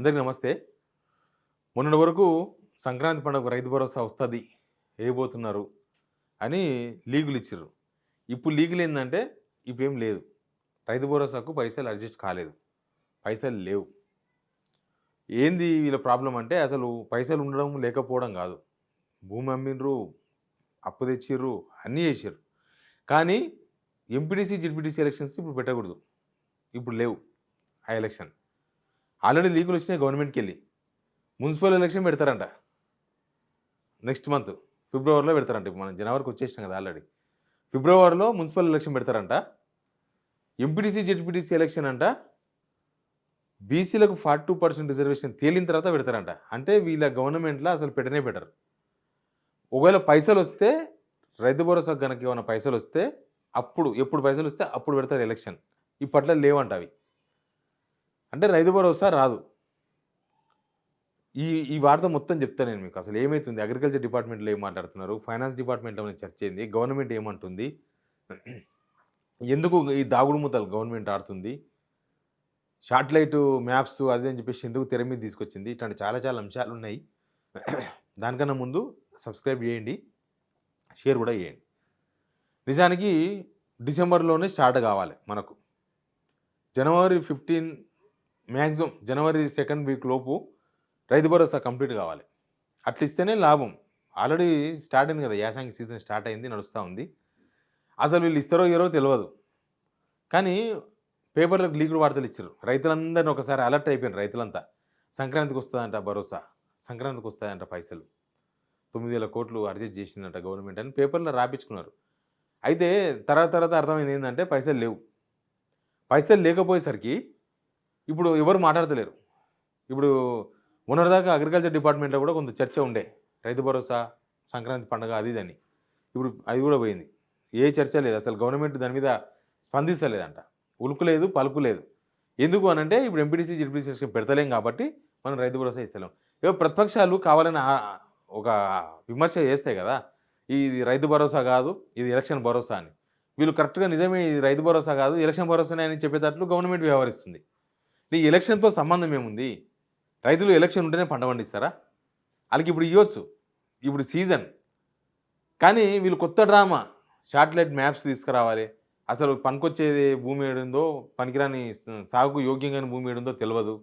అందరికీ నమస్తే. మొన్నటి వరకు సంక్రాంతి పండుగకు రైతు భరోసా వస్తది. ఏయబోతున్నారు అని లీకులిచ్చిర్రు. ఇప్పుడు లీకులేందంటే ఇప్పుడేం లేదు. రైతు భరోసాకు పైసలు అడ్జస్ట్ కాలేదు. పైసలు లేవు. ఏంది వీళ్ళ ప్రాబ్లమ్ అంటే అసలు పైసలు ఉండడం, లేకపోవడం గాదు. భూమి అమ్మిండ్రు, అప్పు తెచ్చిర్రు, అన్నీ చేసిర్రు. కానీ ఎంపీటీసీ, జెడ్పీటీసీ ఎలక్షన్స్ ఇప్పుడు పెట్టకూడదు. ఇప్పుడు లేవు ఆ ఎలక్షన్. ఆల్రెడీ లీకులొచ్చినాయి గవర్నమెంట్‌కెళ్ళి. మున్సిపల్ ఎలక్షన్ పెడతారంట. నెక్స్ట్ మంత్ ఫిబ్రవరిలో పెడతారంట. ఇప్పుడు మనం జనవరికి వచ్చేసినాం కదా ఆల్రెడీ. ఫిబ్రవరిలో మున్సిపల్ ఎలక్షన్ పెడతారంట. ఎంపీటీసీ, జెడ్పీటీసీ ఎలక్షన్ అంట బీసీలకు 42% రిజర్వేషన్ తేలిన తర్వాత పెడతారంట. అంటే వీళ్ళ గవర్నమెంట్‌ల అసలు పెట్టనే పెట్టరు. ఒకవేళ పైసలొస్తే రైతు భరోసాకు గనక ఏమైనా పైసలొస్తే అప్పుడు ఎప్పుడు పైసలొస్తే అప్పుడు పెడతారు ఎలక్షన్. ఇప్పట్లో లేవంట అవి. అంటే రైతు భరోసా రాదు. ఈ ఈ వార్త మొత్తం చెప్తా నేను మీకు. అసలు ఏమైతుంది? అగ్రికల్చర్ డిపార్ట్మెంట్‌లో ఏం మాట్లాడుతున్నారు? ఫైనాన్స్ డిపార్ట్మెంట్‌లో ఉన్న చర్చ ఏంది? గవర్నమెంట్ ఏమంటుంది? ఎందుకు ఈ దాగుడు మూతలు గవర్నమెంట్ ఆడుతుంది? శాటిలైట్ మ్యాప్స్ అది అని చెప్పేసి ఎందుకు తెర మీద తీసుకొచ్చింది? ఇట్లాంటి చాలా చాలా అంశాలున్నాయి. దానికన్నా ముందు సబ్స్క్రైబ్ చేయండి. షేర్ కూడా చేయండి. నిజానికి డిసెంబర్‌లోనే స్టార్ట్ కావాలి మనకు. జనవరి 15 మాక్సిమం జనవరి 2nd వీక్ లోపు రైతు భరోసా కంప్లీట్ కావాలి. అట్లిస్తేనే లాభం. ఆల్రెడీ స్టార్ట్ అయింది కదా! యాసంగి సీజన్ స్టార్ట్ అయింది. నడుస్తా ఉంది. అసలు వీళ్ళు ఇస్తారో ఇయ్యరో తెలవదు. కానీ పేపర్‌లకు లీకుడు వార్తలు ఇచ్చిర్రు. రైతులందరిని ఒకసారి అలర్ట్ అయిపోయినారు రైతులంతా. సంక్రాంతికి వస్తదంట భరోసా. సంక్రాంతికి వస్తాయంట పైసలు. 9,000 కోట్లు అడ్జస్ట్ చేసిందంట గవర్నమెంట్ అని పేపర్‌లో రాపిచ్చుకున్నారు. అయితే తర్వాత అర్థమైంది ఏందంటే పైసలు లేవు. పైసలు లేకపోయేసరికి ఇప్పుడు ఎవరు మాట్లాడతలేరు. ఇప్పుడు మొన్నటిదాకా అగ్రికల్చర్ డిపార్ట్మెంట్‌లో కూడా కొంత చర్చ ఉండే. రైతు భరోసా, సంక్రాంతి పండుగ అది ఇదని. ఇప్పుడు అది కూడా పోయింది. ఏ చర్చ లేదు. అసలు గవర్నమెంట్ దాని మీద స్పందిస్తలేదంట. ఉలుకు లేదు, పలుకు లేదు. ఎందుకు అనంటే ఇప్పుడు ఎంపీటీసీ, జెడ్పీటీసీ ఎలక్షన్ పెడతలేం కాబట్టి మనం రైతు భరోసా ఇస్తలేం. ఏవో ప్రతిపక్షాలు కావాలని ఒక విమర్శ చేస్తాయి కదా! ఇది రైతు భరోసా కాదు, ఇది ఎలక్షన్ భరోసా అని. వీళ్ళు కరెక్ట్‌గా నిజమే ఇది రైతు భరోసా కాదు, ఎలక్షన్ భరోసానే అని చెప్పేటట్లు గవర్నమెంట్ వ్యవహరిస్తుంది. ఈ ఎలక్షన్‌తో సంబంధం ఏముంది? రైతులు ఎలక్షన్ ఉంటేనే పంట పండిస్తారా? ఆళ్ళకి ఇప్పుడు ఇయ్యొచ్చు. ఇప్పుడు సీజన్. కానీ వీళ్ళు కొత్త డ్రామా శాటిలైట్ మ్యాప్స్ తీసుకురావాలి. అసలు పనికొచ్చేది భూమి ఏడుందో, పనికిరాని సాగుకు యోగ్యంగాని భూమి ఏడుందో తెలవదు.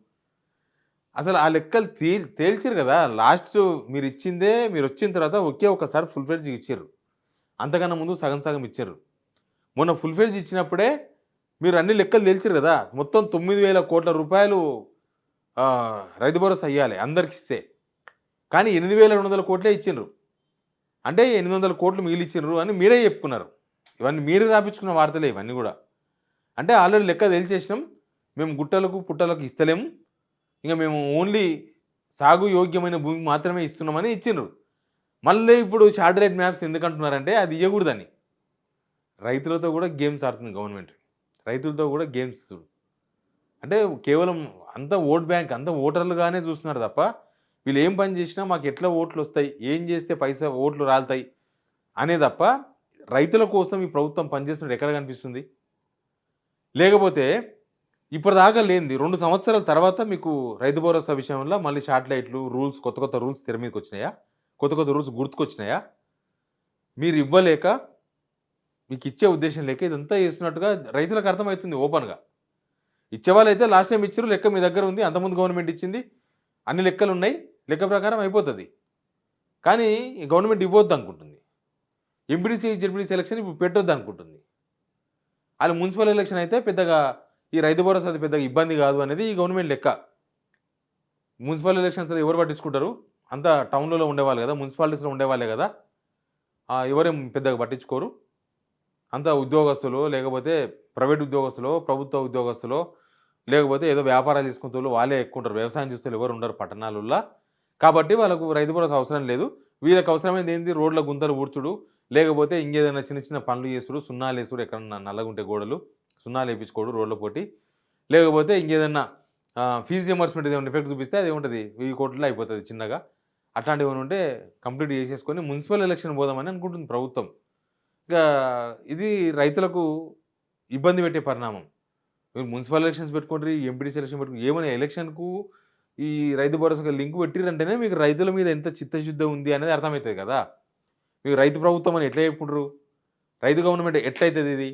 అసలు ఆ లెక్కలు తేల్చిర్రు కదా! లాస్ట్ మీరిచ్చిందే మీరొచ్చిన తర్వాత ఒకే ఒక్కసారి ఫుల్ ఫ్లెడ్జ్‌గా ఇచ్చిర్రు. అంతకన్నా ముందు సగం సగం ఇచ్చిర్రు. మొన్న ఫుల్ ఫ్లెడ్జ్ ఇచ్చినప్పుడే మీరు అన్ని లెక్కలు తేల్చిర్రు కదా! మొత్తం 9,000 కోట్ల రూపాయలు రైతు భరోసా ఇయ్యాలి అందరికిస్తే. కానీ 8,200 కోట్లే ఇచ్చిండ్రు. అంటే 800 కోట్లు మిగిలిచ్చిండ్రు అని మీరే చెప్పుకున్నారు. ఇవన్నీ మీరే రాపిచ్చుకున్న వార్తలే ఇవన్నీ గూడా. అంటే ఆల్రెడీ లెక్క తేల్చేసినాం. మేము గుట్టలకు, పుట్టలకు ఇస్తలేము. ఇంక మేము ఓన్లీ సాగు యోగ్యమైన భూమికి మాత్రమే ఇస్తున్నామని ఇచ్చిండ్రు. మళ్ళీ ఇప్పుడు శాటిలైట్ మ్యాప్స్ ఎందుకంటున్నారంటే అది ఇయ్యకూడదని. రైతులతో కూడా గేమ్స్ ఆడుతుంది గవర్నమెంట్. రైతులతో కూడా గేమ్స్. అంటే కేవలం అంతా ఓట్ బ్యాంక్, అంతా ఓటర్లుగానే చూస్తున్నారు తప్ప, వీళ్ళు ఏం పని చేసినా మాకు ఎట్లా ఓట్లొస్తాయి, ఏం చేస్తే ఓట్లు రాలుతాయి అనే తప్ప, రైతుల కోసం ఈ ప్రభుత్వం పనిచేస్తున్నట్టు ఎక్కడ కనిపిస్తుంది? లేకపోతే ఇప్పటిదాకా లేనిది 2 సంవత్సరాల తర్వాత మీకు రైతు భరోసా విషయంలో మళ్ళీ శాటిలైట్లు, రూల్స్ కొత్త రూల్స్ తెర మీదకొచ్చినాయా? కొత్త రూల్స్ గుర్తుకొచ్చినాయా? మీరు ఇవ్వలేక, మీకిచ్చే ఉద్దేశం లేక ఇదంతా చేస్తున్నట్టుగా రైతులకు అర్థమవుతుంది ఓపెన్‌గా. ఇచ్చేవాళ్ళైతే లాస్ట్ టైమ్ ఇచ్చిర్రు. లెక్క మీ దగ్గర ఉంది. అంతకుముందు గవర్నమెంట్ ఇచ్చింది. అన్ని లెక్కలున్నాయి. లెక్క ప్రకారం అయిపోతది. కానీ గవర్నమెంట్ ఇవ్వొద్దనుకుంటుంది. ఎంపీటీసీ, జెడ్పీటీసీ ఎలక్షన్ ఇప్పుడు పెట్టొద్దనుకుంటుంది. ఆళ్ళు మున్సిపల్ ఎలక్షన్ అయితే పెద్దగా ఈ రైతు భరోసాది పెద్దగా ఇబ్బంది కాదు అనేది ఈ గవర్నమెంట్ లెక్క. మున్సిపల్ ఎలక్షన్స్‌లో ఎవరు పట్టించుకుంటారు? అంతా టౌన్‌లలో ఉండేవాళ్ళు కదా! మున్సిపాలిటీస్‌లో ఉండేవాళ్ళే కదా! ఎవరేం పెద్దగా పట్టించుకోరు. అంతా ఉద్యోగస్తులో, లేకపోతే ప్రైవేట్ ఉద్యోగస్తులో, ప్రభుత్వ ఉద్యోగస్తులో, లేకపోతే ఏదో వ్యాపారాలు చేసుకునేటోళ్ళు వాళ్ళే ఎక్కువుంటారు. వ్యవసాయం చేసేటోళ్ళు ఎవరు ఉండరు పట్టణాలల్ల. కాబట్టి వాళ్ళకు రైతు భరోసా అవసరం లేదు. వీళ్ళకి అవసరమైనది ఏంది? రోడ్ల గుంతలు ఊడ్చుడు, లేకపోతే ఇంకేదైనా చిన్న పనులు చేసుడు, సున్నాలేసుడు ఎక్కడన్నా నల్లగుంటే గోడలు, సున్నాలేపించుకోడు రోడ్ల పోటి. లేకపోతే ఇంకేదన్నా ఫీజ్ రియంబర్స్‌మెంట్ ఏదైనా ఎఫెక్ట్ చూపిస్తే అదేముంటది 1000 కోట్లలో అయిపోతది చిన్నగా. అట్లాంటివేమైనా ఉంటే కంప్లీట్ చేసేసుకొని మున్సిపల్ ఎలక్షన్ పోదామని అనుకుంటుంది ప్రభుత్వం. ఇంకా ఇది రైతులకు ఇబ్బంది పెట్టే పరిణామం. మీరు మున్సిపల్ ఎలక్షన్స్ పెట్టుకోండి, ఎంపీటీసీ ఎలక్షన్ పెట్టుకోండి. ఏమని ఎలక్షన్‌కు ఈ రైతు భరోసాకి లింక్ పెట్టిరంటేనే మీకు రైతుల మీద ఎంత చిత్తశుద్ధి ఉంది అనేది అర్థమవుతుంది కదా. మీకు రైతు ప్రభుత్వం అని ఎట్లా చెప్పుకుంటారు? రైతు గవర్నమెంట్ ఎట్లయితది ఇది?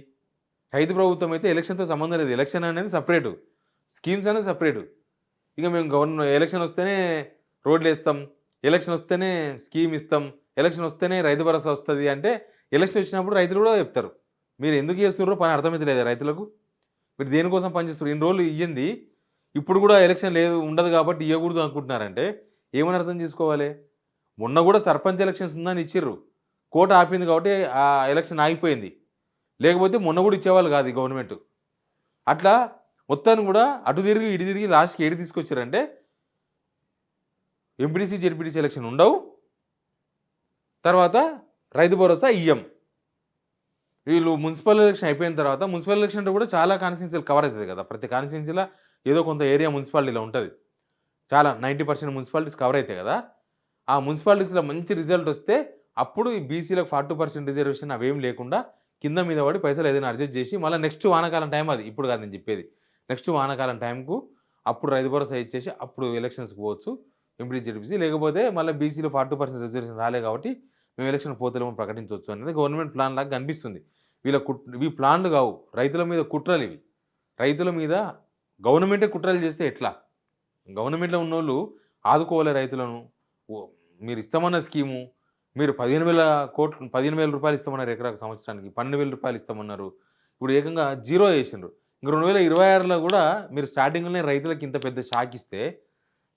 రైతు ప్రభుత్వం అయితే ఎలక్షన్‌తో సంబంధం లేదు. ఎలక్షన్ అనేది సెపరేటు. స్కీమ్స్ అనేది సెపరేటు. ఇక మేము ఎలక్షన్ వస్తేనే రోడ్లేస్తాం, ఎలక్షన్ వస్తేనే స్కీమ్ ఇస్తాం, ఎలక్షన్ వస్తేనే రైతు భరోసా వస్తది అంటే, ఎలక్షన్ వచ్చినప్పుడు రైతులు కూడా చెప్తారు. మీరు ఎందుకు చేస్తుర్రో పని అర్థమైతలేదా రైతులకు? మీరు దేనికోసం పనిచేస్తుర్రు? ఇన్ని రోజులు ఇయ్యింది, ఇప్పుడు కూడా ఎలక్షన్ లేదు ఉండదు కాబట్టి ఇయ్యకూడదు అనుకుంటున్నారంటే ఏమని అర్థం చేసుకోవాలి? మొన్న కూడా సర్పంచ్ ఎలక్షన్స్ ఉందని ఇచ్చిర్రు. కోర్టు ఆపింది కాబట్టి ఆ ఎలక్షన్ ఆగిపోయింది. లేకపోతే మొన్న కూడా ఇచ్చేవాళ్ళు కాదు ఈ గవర్నమెంట్. అట్లా మొత్తాన్ని కూడా అటు తిరిగి ఇటు తిరిగి లాస్ట్‌కి ఏడికి తీసుకొచ్చారంటే ఎంపీటీసీ, జెడ్పీటీసీ ఎలక్షన్ ఉండవు. తర్వాత రైతు భరోసా ఇయ్యం. వీళ్ళు మున్సిపల్ ఎలక్షన్ అయిపోయిన తర్వాత మున్సిపల్ ఎలక్షన్‌లో కూడా చాలా కాన్స్టిట్యున్సీలు కవర్ అవుతది కదా. ప్రతి కాన్స్టిట్యున్సీలో ఏదో కొంత ఏరియా మున్సిపాలిటీలో ఉంటది. చాలా 90% మున్సిపాలిటీస్ కవర్ అవుతాయి కదా. ఆ మున్సిపాలిటీస్‌లో మంచి రిజల్ట్ వస్తే అప్పుడు ఈ బీసీలకు 40% రిజర్వేషన్ అవేం లేకుండా కింద మీద పడి పైసలు ఏదైనా అడ్జస్ట్ చేసి మళ్ళీ నెక్స్ట్ వానాకాలం టైం అది. ఇప్పుడు కాదు నేను చెప్పేది. నెక్స్ట్ వానాకాలం టైంకు అప్పుడు రైతు భరోసా ఇచ్చేసి అప్పుడు ఎలక్షన్స్‌కి పోవచ్చు. ఎంపీటీసీ, జెడ్పీటీసీ లేకపోతే మళ్ళీ బీసీలో 40% రిజర్వేషన్ రాలే కాబట్టి మేము ఎలక్షన్ పోతలేమని ప్రకటించవచ్చు అనేది గవర్నమెంట్ ప్లాన్ లాగా కనిపిస్తుంది. ఇవి ప్లాన్లు కావు. రైతుల మీద కుట్రలు ఇవి. రైతుల మీద గవర్నమెంటే కుట్రలు చేస్తే ఎట్లా? గవర్నమెంట్‌లో ఉన్నోళ్ళు ఆదుకోవాలి రైతులను. మీరు ఇస్తామన్న స్కీము మీరు 15,000 రూపాయలు ఇస్తామన్నారు ఎకరాకు సంవత్సరానికి. 12,000 రూపాయలు ఇస్తామన్నారు. ఇప్పుడు ఏకంగా జీరో చేసిండ్రు. ఇంక 2026లో కూడా మీరు స్టార్టింగ్‌లోనే రైతులకి ఇంత పెద్ద షాక్ ఇస్తే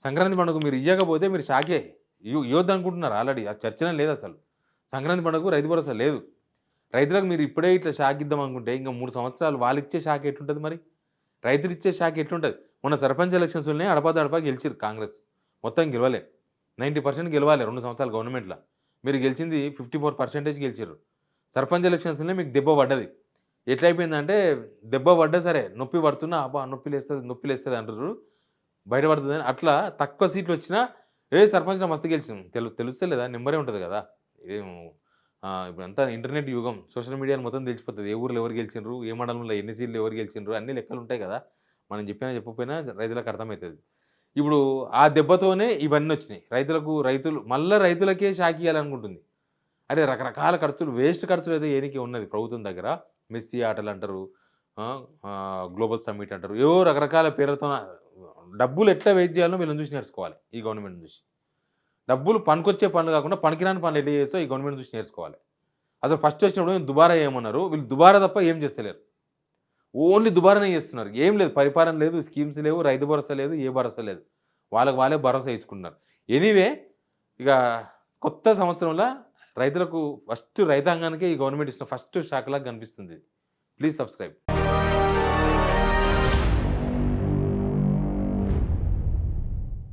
సంక్రాంతి పండుగ మీరు ఇయ్యకపోతే మీరు షాకే. ఇయ్యొద్దనుకుంటున్నారు ఆల్రెడీ. ఆ చర్చనే లేదసలు. సంక్రాంతి పండుగకు రైతు భరోసా లేదు. రైతులకు మీరు ఇప్పుడే ఇట్లా షాక్ ఇద్దాం అనుకుంటే ఇంక 3 సంవత్సరాలు వాళ్ళిచ్చే షాక్ ఎట్లుంటది మరి? రైతులిచ్చే షాక్ ఎట్లుంటది? మొన్న సర్పంచ్ ఎలక్షన్స్‌లోనే అడపాదడపా గెలిచిర్రు కాంగ్రెస్. మొత్తం గెలవలే. 90% గెలవాలి 2 సంవత్సరాలు గవర్నమెంట్‌ల. మీరు గెలిచింది 54% గెలిచిర్రు. సర్పంచ్ ఎలక్షన్స్‌లోనే మీకు దెబ్బ పడ్డది. ఎట్లయిపోయిందంటే దెబ్బ పడ్డా సరే నొప్పి పడుతున్నా అబ్బా! నొప్పిలేస్తది అంటుర్రు. బయట పడుతదని అట్లా తక్కువ సీట్లు వచ్చినా సర్పంచ్‌లో మస్తు గెలిచినాం. తెలుస్తలేదా? నెంబరే ఉంటది కదా! ఏం ఇప్పుడంతా ఇంటర్నెట్ యుగం. సోషల్ మీడియాలో మొత్తం తెలిసిపోతది. ఏ ఊర్లో ఎవరు గెలిచిండ్రు, ఏ మండలంలో ఎన్ని సీట్లు ఎవరు గెలిచిండ్రు అన్ని లెక్కలుంటాయి కదా! మనం చెప్పినా చెప్పకపోయినా రైతులకు అర్థమైతది. ఇప్పుడు ఆ దెబ్బతోనే ఇవన్నీ వచ్చినాయి. రైతులు రైతులకే షాక్ ఇయ్యాలనుకుంటుంది. అరే రకరకాల ఖర్చులు వేస్ట్ ఖర్చులు అయితే ఏనికి ఉన్నది ప్రభుత్వం దగ్గర. మెస్సీ ఆటలంటారు. గ్లోబల్ సమ్మిట్ అంటారు. ఏవో రకరకాల పేర్లతోన డబ్బులు ఎట్లా వేస్ట్ చేయాలో వీళ్ళని చూసి నేర్చుకోవాలి. ఈ గవర్నమెంట్‌ని చూసి. డబ్బులు పనికొచ్చే పనులు కాకుండా పనికిరాని పనులు ఎట్లా చేయొచ్చో ఈ గవర్నమెంట్ చూసి నేర్చుకోవాలి. అసలు ఫస్ట్ వచ్చినప్పుడు దుబారా చేయమన్నారు. వీళ్ళు దుబారా తప్ప ఏం చేస్తలేరు. ఓన్లీ దుబారానే చేస్తున్నారు. ఏం లేదు. పరిపాలన లేదు, స్కీమ్స్ లేవు, రైతు భరోసా లేదు, ఏ భరోసా లేదు. వాళ్ళకి వాళ్ళే భరోసా ఇచ్చుకున్నారు. ఎనీవే ఇక కొత్త సంవత్సరంలో రైతులకు ఫస్ట్ రైతాంగానికే ఈ గవర్నమెంట్ ఇస్తున్న ఫస్ట్ షాక్ లాగా కనిపిస్తుంది. Please subscribe.